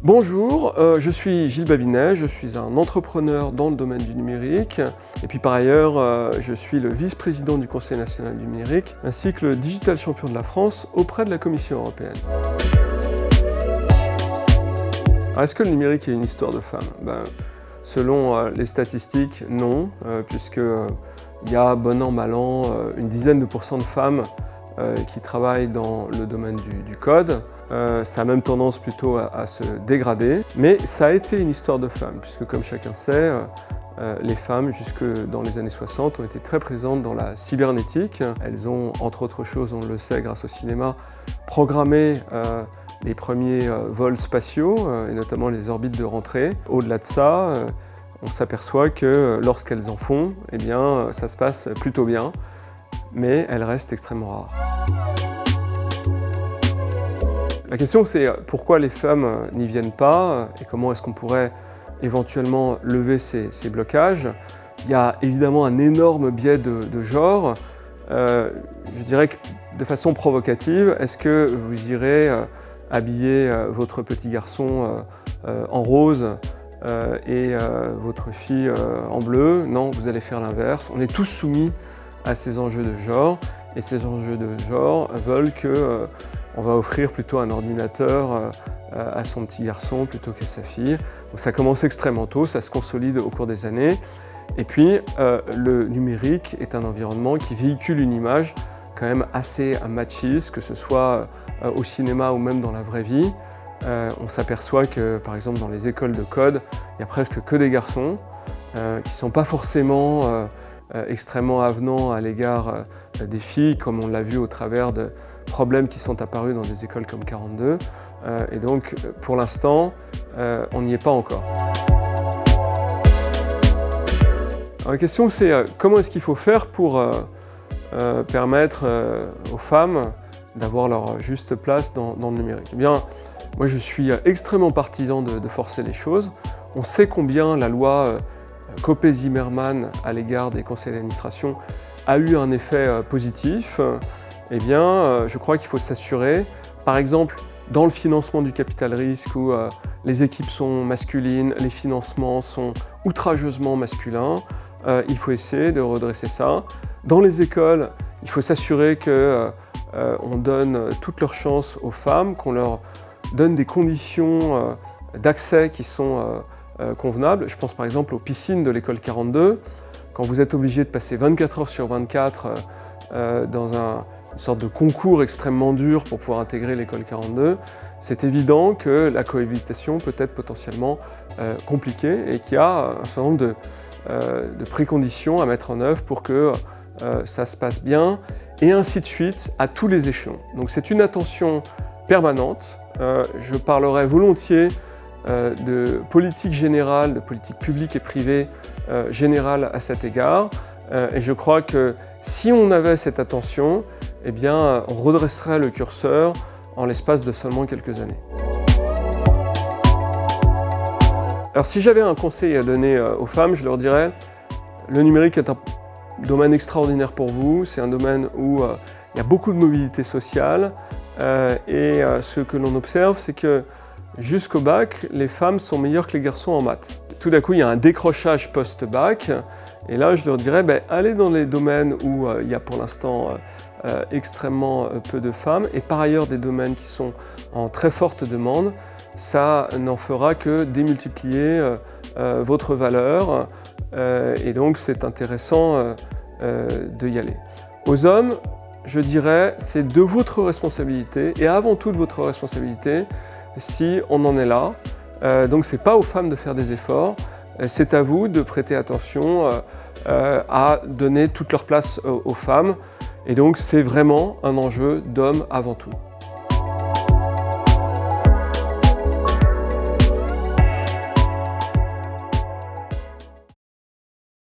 Bonjour, je suis Gilles Babinet, je suis un entrepreneur dans le domaine du numérique et puis par ailleurs je suis le vice-président du Conseil national du numérique ainsi que le Digital Champion de la France auprès de la Commission européenne. Alors, est-ce que le numérique est une histoire de femmes? Selon les statistiques, non, puisqu'il y a bon an, mal an, une dizaine de pourcents de femmes qui travaillent dans le domaine du code. Ça a même tendance plutôt à se dégrader, mais ça a été une histoire de femmes, puisque comme chacun sait, les femmes, jusque dans les années 60, ont été très présentes dans la cybernétique. Elles ont, entre autres choses, on le sait grâce au cinéma, programmé les premiers vols spatiaux, et notamment les orbites de rentrée. Au-delà de ça, on s'aperçoit que lorsqu'elles en font, eh bien, ça se passe plutôt bien, mais elles restent extrêmement rares. La question c'est pourquoi les femmes n'y viennent pas et comment est-ce qu'on pourrait éventuellement lever ces blocages. Il y a évidemment un énorme biais de genre. Je dirais que de façon provocative, est-ce que vous irez habiller votre petit garçon en rose et votre fille en bleu? Non, vous allez faire l'inverse. On est tous soumis à ces enjeux de genre et ces enjeux de genre veulent que on va offrir plutôt un ordinateur à son petit garçon plutôt que sa fille. Donc ça commence extrêmement tôt, ça se consolide au cours des années. Et puis le numérique est un environnement qui véhicule une image quand même assez machiste, que ce soit au cinéma ou même dans la vraie vie. On s'aperçoit que par exemple dans les écoles de code, il n'y a presque que des garçons qui ne sont pas forcément extrêmement avenants à l'égard des filles, comme on l'a vu au travers de problèmes qui sont apparus dans des écoles comme 42. Et donc, pour l'instant, on n'y est pas encore. Alors, la question, c'est comment est-ce qu'il faut faire pour permettre aux femmes d'avoir leur juste place dans le numérique? Eh bien, moi, je suis extrêmement partisan de forcer les choses. On sait combien la loi Copé-Zimmermann à l'égard des conseils d'administration a eu un effet positif. Eh bien, je crois qu'il faut s'assurer, par exemple, dans le financement du capital risque où les équipes sont masculines, les financements sont outrageusement masculins, il faut essayer de redresser ça. Dans les écoles, il faut s'assurer qu'on donne toutes leurs chances aux femmes, qu'on leur donne des conditions d'accès qui sont convenables. Je pense par exemple aux piscines de l'école 42. Quand vous êtes obligé de passer 24 heures sur 24 dans une sorte de concours extrêmement dur pour pouvoir intégrer l'école 42, c'est évident que la cohabitation peut être potentiellement compliquée et qu'il y a un certain nombre de préconditions à mettre en œuvre pour que ça se passe bien, et ainsi de suite à tous les échelons. Donc c'est une attention permanente. Je parlerai volontiers de politique générale, de politique publique et privée générale à cet égard. Et je crois que si on avait cette attention, eh bien, on redresserait le curseur en l'espace de seulement quelques années. Alors si j'avais un conseil à donner aux femmes, je leur dirais le numérique est un domaine extraordinaire pour vous, c'est un domaine où il y a beaucoup de mobilité sociale et ce que l'on observe, c'est que jusqu'au bac, les femmes sont meilleures que les garçons en maths. Tout d'un coup, il y a un décrochage post-bac et là, je leur dirais, allez dans les domaines où il y a pour l'instant extrêmement peu de femmes et par ailleurs des domaines qui sont en très forte demande. Ça n'en fera que démultiplier votre valeur et donc c'est intéressant de y aller. Aux hommes, je dirais, c'est de votre responsabilité et avant tout de votre responsabilité si on en est là. Donc c'est pas aux femmes de faire des efforts, c'est à vous de prêter attention à donner toute leur place aux femmes. Et donc c'est vraiment un enjeu d'hommes avant tout.